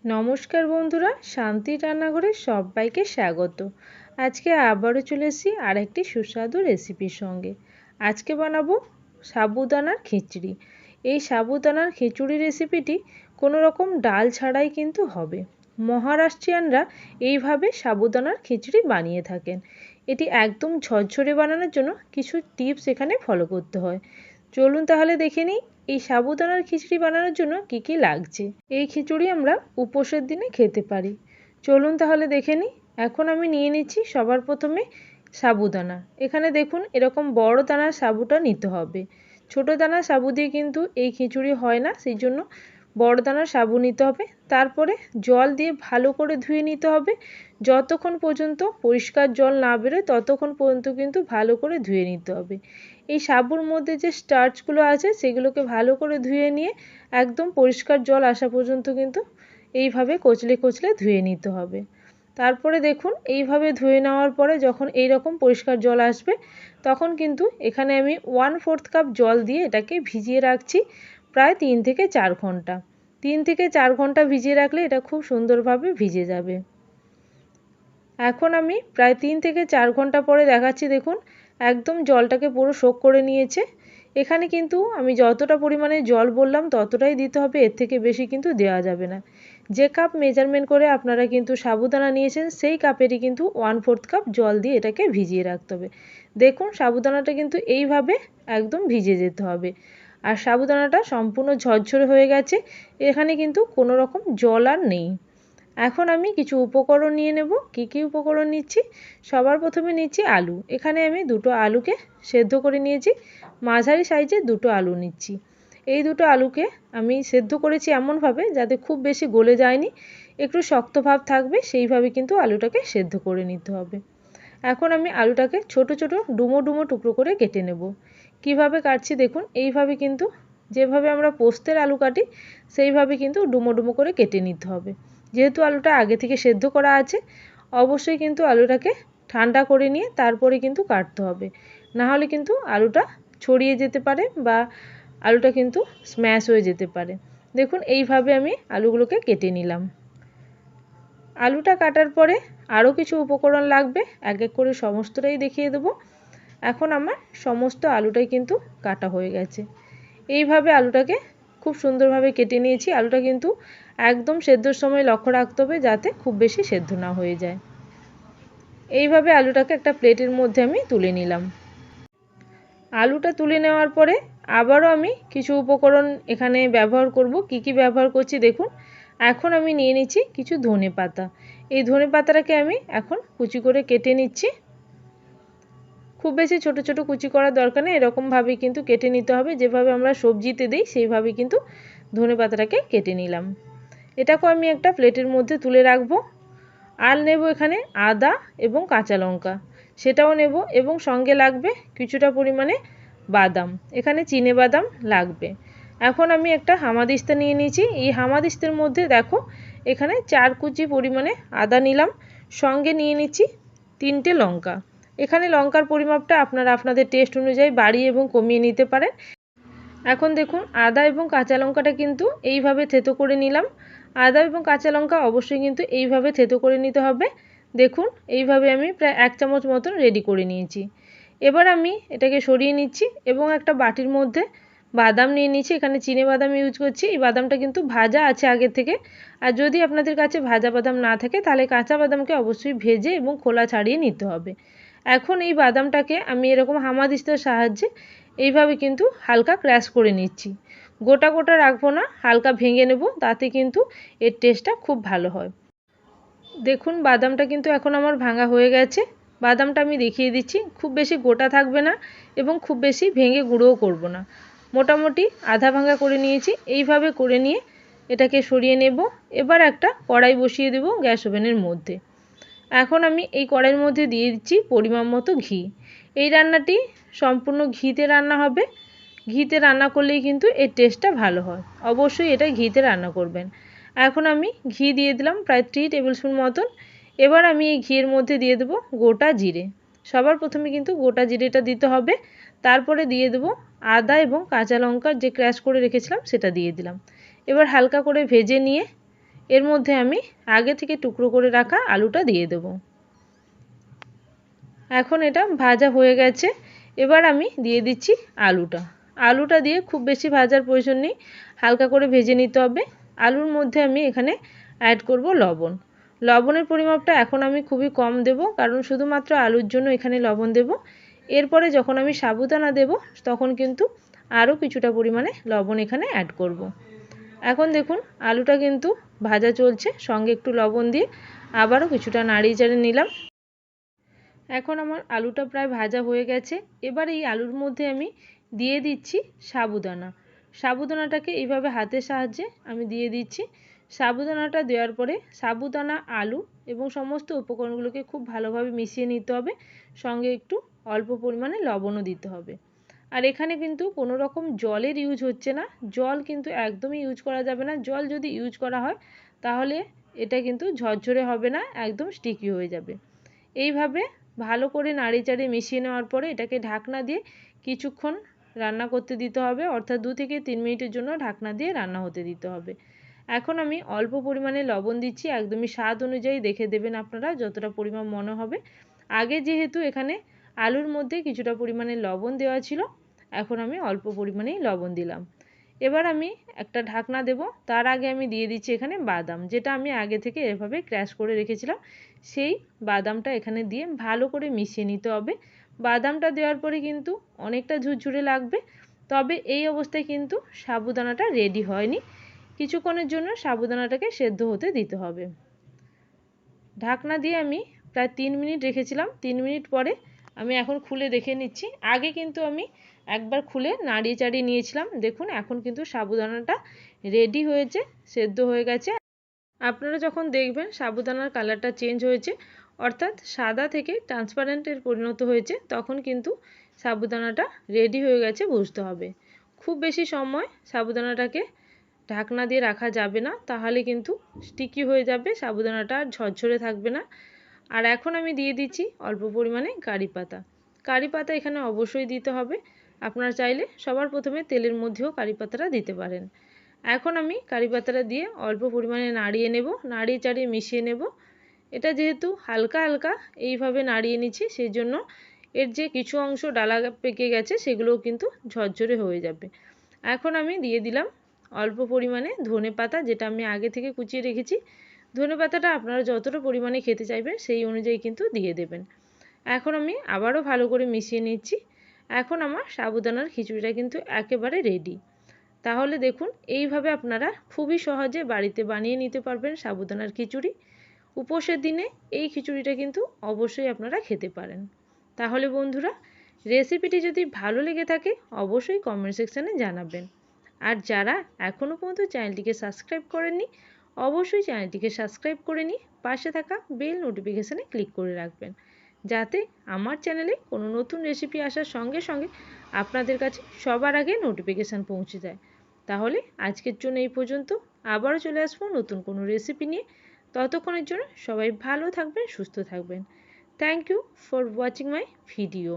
নমস্কার বন্ধুরা, শান্তি রান্নাঘরে সবাইকে স্বাগত। আজকে আবারও চলে এসেছি আরেকটি সুস্বাদু রেসিপির সঙ্গে। আজকে বানাবো সাবুদানার খিচুড়ি। এই সাবুদানার খিচুড়ি রেসিপিটি কোনো রকম ডাল ছাড়াই কিন্তু হবে। মহারাষ্ট্রিয়ানরা এইভাবে সাবুদানার খিচুড়ি বানিয়ে থাকেন। এটি একদম ঝরঝরে বানানোর জন্য কিছু টিপস এখানে ফলো করতে হয়। চলুন তাহলে দেখে নিই এই সাবুদানার খিচুড়ি বানানোর জন্য কি কি লাগছে। এই খিচুড়ি আমরা উপোসের দিনে খেতে পারি। চলুন তাহলে দেখে নিই। এখন আমি নিয়ে নিচ্ছি সবার প্রথমে সাবুদানা। এখানে দেখুন এরকম বড় দানার সাবুটা নিতে হবে। ছোট দানার সাবু দিয়ে কিন্তু এই খিচুড়ি হয় না, সেই জন্য বড় দানার সাবু নিতে হবে। তারপরে জল দিয়ে ভালো করে ধুয়ে নিতে হবে। যতক্ষণ পর্যন্ত পরিষ্কার জল না বেরোয় ততক্ষণ পর্যন্ত কিন্তু ভালো করে ধুয়ে নিতে হবে। এই সাবুর মধ্যে যে স্টার্চগুলো আছে সেগুলোকে ভালো করে ধুয়ে নিয়ে একদম পরিষ্কার জল আসা পর্যন্ত কিন্তু এইভাবে কচলে কচলে ধুয়ে নিতে হবে। তারপরে দেখুন এইভাবে ধুয়ে নেওয়ার পরে যখন এই রকম পরিষ্কার জল আসবে তখন কিন্তু এখানে আমি 1/4 কাপ জল দিয়ে এটাকে ভিজিয়ে রাখছি প্রায় 3 থেকে 4 ঘন্টা। 3 থেকে 4 ঘন্টা ভিজিয়ে রাখলে এটা খুব সুন্দরভাবে ভিজে যাবে। এখন আমি প্রায় 3 থেকে 4 ঘন্টা পরে দেখাচ্ছি, দেখুন একদম জলটাকে পুরো সোক করে নিয়েছে। এখানে কিন্তু আমি যতটা পরিমাণে জল বললাম ততটাই দিতে হবে, এর থেকে বেশি কিন্তু দেওয়া যাবে না। যে কাপ মেজারমেন্ট করে আপনারা কিন্তু সাবুদানা নিয়েছেন সেই কাপেরই কিন্তু 1/4 কাপ জল দিয়ে এটাকে ভিজিয়ে রাখতে হবে। দেখুন সাবুদানাটা কিন্তু এইভাবে একদম ভিজে যেতে হবে। আর সাবুদানাটা সম্পূর্ণ ঝরঝরে হয়ে গেছে, এখানে কিন্তু কোনো রকম জল আর নেই। এখন আমি কিছু উপকরণ নিয়ে নেব। কি কি উপকরণ নিচ্ছি? সবার প্রথমে নিচ্ছি আলু। এখানে আমি দুটো আলুকে সেদ্ধ করে নিয়েছি। মাঝারি সাইজের দুটো আলু নিচ্ছি। এই দুটো আলুকে আমি সেদ্ধ করেছি এমনভাবে যাতে খুব বেশি গলে যায়নি, একটু শক্ত ভাব থাকবে, সেইভাবে কিন্তু আলুটাকে সেদ্ধ করে নিতে হবে। এখন আমি আলুটাকে ছোট ছোট ডুমো ডুমো টুকরো করে কেটে নেব। কিভাবে কাটছি দেখুন, এইভাবে কিন্তু যেভাবে আমরা পোস্তের আলু কাটি সেইভাবে কিন্তু ডুমো ডুমো করে কেটে নিতে হবে। যেহেতু আলুটা আগে থেকে সেদ্ধ করা আছে, অবশ্যই কিন্তু আলুটাকে ঠান্ডা করে নিয়ে তারপরে কিন্তু কাটতে হবে, না হলে কিন্তু আলুটা ছড়িয়ে যেতে পারে বা আলুটা কিন্তু স্ম্যাশ হয়ে যেতে পারে। দেখুন এইভাবে আমি আলুগুলোকে কেটে নিলাম। আলুটা কাটার পরে আরও কিছু উপকরণ লাগবে, এক এক করে সমস্তটাই দেখিয়ে দেবো। এখন আমার সমস্ত আলুটাই কিন্তু কাটা হয়ে গেছে। এইভাবে আলুটাকে খুব সুন্দরভাবে কেটে নিয়েছি। আলুটা কিন্তু একদম সেদ্ধর সময় লক্ষ্য রাখতে হবে যাতে খুব বেশি সেদ্ধ না হয়ে যায়। এইভাবে আলুটাকে একটা প্লেটের মধ্যে আমি তুলে নিলাম। আলুটা তুলে নেওয়ার পরে আবারও আমি কিছু উপকরণ এখানে ব্যবহার করব। কি কি ব্যবহার করছি দেখুন। এখন আমি নিয়ে নিচ্ছি কিছু ধনেপাতা। এই ধনেপাতাটাকে আমি এখন কুচি করে কেটে নিচ্ছি। খুব বেশি ছোট ছোট কুচি করার দরকার নেই, এরকমভাবেই কিন্তু কেটে নিতে হবে, যেভাবে আমরা সবজিতে দিই সেইভাবে কিন্তু ধনেপাতাটাকে কেটে নিলাম। এটাকেও আমি একটা প্লেটের মধ্যে তুলে রাখবো। আর নেব এখানে আদা এবং কাঁচা লঙ্কা, সেটাও নেব, এবং সঙ্গে লাগবে কিছুটা পরিমাণে বাদাম। এখানে চিনে বাদাম লাগবে। এখন আমি একটা হামাদিস্তা নিয়ে নিয়েছি। এই হামাদিস্তার মধ্যে দেখো এখানে 4 কুচি পরিমাণে আদা নিলাম, সঙ্গে নিয়ে নিচ্ছি 3টে লঙ্কা। এখানে লঙ্কার পরিমাপটা আপনারা আপনাদের টেস্ট অনুযায়ী বাড়িয়ে এবং কমিয়ে নিতে পারেন। এখন দেখুন আদা এবং কাঁচা লঙ্কাটা কিন্তু এইভাবে থেতো করে নিলাম। আদা এবং কাঁচা লঙ্কা অবশ্যই কিন্তু এইভাবে থেতো করে নিতে হবে। দেখুন এইভাবে আমি প্রায় 1 চামচ মতন রেডি করে নিয়েছি। এবার আমি এটাকে সরিয়ে নিচ্ছি এবং একটা বাটির মধ্যে বাদাম নিয়ে নিচ্ছি। এখানে চিনে বাদাম ইউজ করছি। এই বাদামটা কিন্তু ভাজা আছে আগে থেকে। আর যদি আপনাদের কাছে ভাজা বাদাম না থাকে তাহলে কাঁচা বাদামকে অবশ্যই ভেজে এবং খোলা ছাড়িয়ে নিতে হবে। এখন এই বাদামটাকে আমি এরকম হামাদিস্তার সাহায্যে এইভাবে কিন্তু হালকা ক্র্যাশ করে নিচ্ছি। গোটা গোটা রাখবো না, হালকা ভেঙে নেব, তাতে কিন্তু এর টেস্টটা খুব ভালো হয়। দেখুন বাদামটা কিন্তু এখন আমার ভাঙা হয়ে গেছে। বাদামটা আমি দেখিয়ে দিচ্ছি, খুব বেশি গোটা থাকবে না এবং খুব বেশি ভেঙে গুঁড়োও করব না, মোটামুটি আধা ভাঙা করে নিয়েছি। এইভাবে করে নিয়ে এটাকে সরিয়ে নেব। এবার একটা কড়াই বসিয়ে দেব গ্যাস ওভেনের মধ্যে। এখন আমি এই কড়াইয়ের মধ্যে দিয়ে দিচ্ছি পরিমাণ মতো ঘি। এই রান্নাটি সম্পূর্ণ ঘিতে রান্না হবে। ঘিতে রান্না করলেই কিন্তু এর টেস্টটা ভালো হয়, অবশ্যই এটা ঘিতে রান্না করবেন। এখন আমি ঘি দিয়ে দিলাম প্রায় 3 টেবিল স্পুন মতন। এবার আমি এই ঘিয়ের মধ্যে দিয়ে দেবো গোটা জিরে। সবার প্রথমে কিন্তু গোটা জিরেটা দিতে হবে। তারপরে দিয়ে দেবো আদা এবং কাঁচা লঙ্কার যে ক্র্যাশ করে রেখেছিলাম সেটা দিয়ে দিলাম। এবার হালকা করে ভেজে নিয়ে এর মধ্যে আমি আগে থেকে টুকরো করে রাখা আলুটা দিয়ে দেব। এখন এটা ভাজা হয়ে গেছে। এবার আমি দিয়ে দিচ্ছি আলুটা। আলুটা দিয়ে খুব বেশি ভাজার প্রয়োজন নেই, হালকা করে ভেজে নিতে হবে। আলুর মধ্যে আমি এখানে অ্যাড করব লবণ। লবণের পরিমাপটা এখন আমি খুবই কম দেব, কারণ শুধুমাত্র আলুর জন্য এখানে লবণ দেব। এরপরে যখন আমি সাবুদানা দেব তখন কিন্তু আরও কিছুটা পরিমাণে লবণ এখানে অ্যাড করব। এখন দেখুন আলুটা কিন্তু ভাজা চলছে, সঙ্গে একটু লবণ দিয়ে আবারও কিছুটা নাড়িয়ে চাড়িয়ে নিলাম। এখন আমার আলুটা প্রায় ভাজা হয়ে গেছে। এবার এই আলুর মধ্যে আমি দিয়ে দিচ্ছি সাবুদানা। সাবুদানাটাকে এইভাবে হাতের সাহায্যে আমি দিয়ে দিচ্ছি। সাবুদানাটা দেওয়ার পরে সাবুদানা, আলু এবং সমস্ত উপকরণগুলোকে খুব ভালোভাবে মিশিয়ে নিতে হবে। সঙ্গে একটু অল্প পরিমাণে লবণও দিতে হবে। আর এখানে কিন্তু কোনো রকম জলের ইউজ হচ্ছে না, জল কিন্তু একদমই ইউজ করা যাবে না। জল যদি ইউজ করা হয় তাহলে এটা কিন্তু ঝরঝরে হবে না, একদম স্টিকি হয়ে যাবে। এইভাবে ভালো করে নাড়িয়ে চাড়িয়ে মিশিয়ে নেওয়ার পরে এটাকে ঢাকনা দিয়ে কিছুক্ষণ রান্না করতে দিতে হবে, অর্থাৎ 2 থেকে 3 মিনিটের জন্য ঢাকনা দিয়ে রান্না হতে দিতে হবে। এখন আমি অল্প পরিমাণে লবণ দিচ্ছি, একদমই স্বাদ অনুযায়ী দেখে দেবেন আপনারা যতটা পরিমাণ মনে হবে। আগে যেহেতু এখানে আলুর মধ্যে কিছুটা পরিমাণে লবণ দেওয়া ছিল, এখন আমি অল্প পরিমাণেই লবণ দিলাম। এবার আমি একটা ঢাকনা দেব। তার আগে আমি দিয়ে দিচ্ছি এখানে বাদাম, যেটা আমি আগে থেকে এভাবে ক্র্যাশ করে রেখেছিলাম। সেই বাদামটা এখানে দিয়ে ভালো করে মিশিয়ে নিতে হবে। বাদামটা দেওয়ার পরে কিন্তু অনেকটা ঝুরঝুরে লাগবে, তবে এই অবস্থায় কিন্তু সাবুদানাটা রেডি হয়নি। কিছুক্ষণের জন্য সাবুদানাটাকে সেদ্ধ হতে দিতে হবে। ঢাকনা দিয়ে আমি প্রায় 3 মিনিট রেখেছিলাম। 3 মিনিট পরে আমি এখন খুলে দেখে নিচ্ছি। আগে কিন্তু আমি একবার খুলে নাড়িয়ে চাড়িয়ে নিয়েছিলাম। দেখুন এখন কিন্তু সাবুদানাটা রেডি হয়েছে, সেদ্ধ হয়ে গেছে। আপনারা যখন দেখবেন সাবুদানার কালারটা চেঞ্জ হয়েছে, অর্থাৎ সাদা থেকে ট্রান্সপারেন্টের পরিণত হয়েছে, তখন কিন্তু সাবুদানাটা রেডি হয়ে গেছে বুঝতে হবে। খুব বেশি সময় সাবুদানাটাকে ঢাকনা দিয়ে রাখা যাবে না, তাহলে কিন্তু স্টিকি হয়ে যাবে, সাবুদানাটা আর ঝরঝরে থাকবে না। আর এখন আমি দিয়ে দিচ্ছি অল্প পরিমাণে কারি পাতা। কারি পাতা এখানে অবশ্যই দিতে হবে। আপনারা চাইলে সবার প্রথমে তেলের মধ্যেও কারি পাতাটা দিতে পারেন। এখন আমি কারি পাতাটা দিয়ে অল্প পরিমাণে নাড়িয়ে নেব, নাড়িয়ে চাড়িয়ে মিশিয়ে নেব। এটা যেহেতু হালকা হালকা এইভাবে নাড়িয়ে নিচ্ছি, সেই জন্য এর যে কিছু অংশ ডালা পেকে গেছে সেগুলোও কিন্তু ঝরঝরে হয়ে যাবে। এখন আমি দিয়ে দিলাম অল্প পরিমাণে ধনেপাতা, যেটা আমি আগে থেকে কুচিয়ে রেখেছি। ধনেপাতাটা আপনারা যতটা পরিমাণে খেতে চাইবেন সেই অনুযায়ী কিন্তু দিয়ে দেবেন। এখন আমি আবারও ভালো করে মিশিয়ে নিচ্ছি। এখন আমার সাবুদানার খিচুড়িটা কিন্তু একেবারে রেডি। তাহলে দেখুন এইভাবে আপনারা খুবই সহজে বাড়িতে বানিয়ে নিতে পারবেন সাবুদানার খিচুড়ি। উপোসের দিনে এই খিচুড়িটা কিন্তু অবশ্যই আপনারা খেতে পারেন। তাহলে বন্ধুরা, রেসিপিটি যদি ভালো লেগে থাকে অবশ্যই কমেন্ট সেকশানে জানাবেন। আর যারা এখনও পর্যন্ত চ্যানেলটিকে সাবস্ক্রাইব করেননি, অবশ্যই চ্যানেলটিকে সাবস্ক্রাইব করে নিয়ে পাশে থাকা বেল নোটিফিকেশানে ক্লিক করে রাখবেন, যাতে আমার চ্যানেলে কোনো নতুন রেসিপি আসার সঙ্গে সঙ্গে আপনাদের কাছে সবার আগে নোটিফিকেশান পৌঁছে যায়। তাহলে আজকের জন্য এই পর্যন্ত। আবারও চলে আসবো নতুন কোনো রেসিপি নিয়ে। ততক্ষণের জন্য সবাই ভালো থাকবেন, সুস্থ থাকবেন। Thank you for watching my video.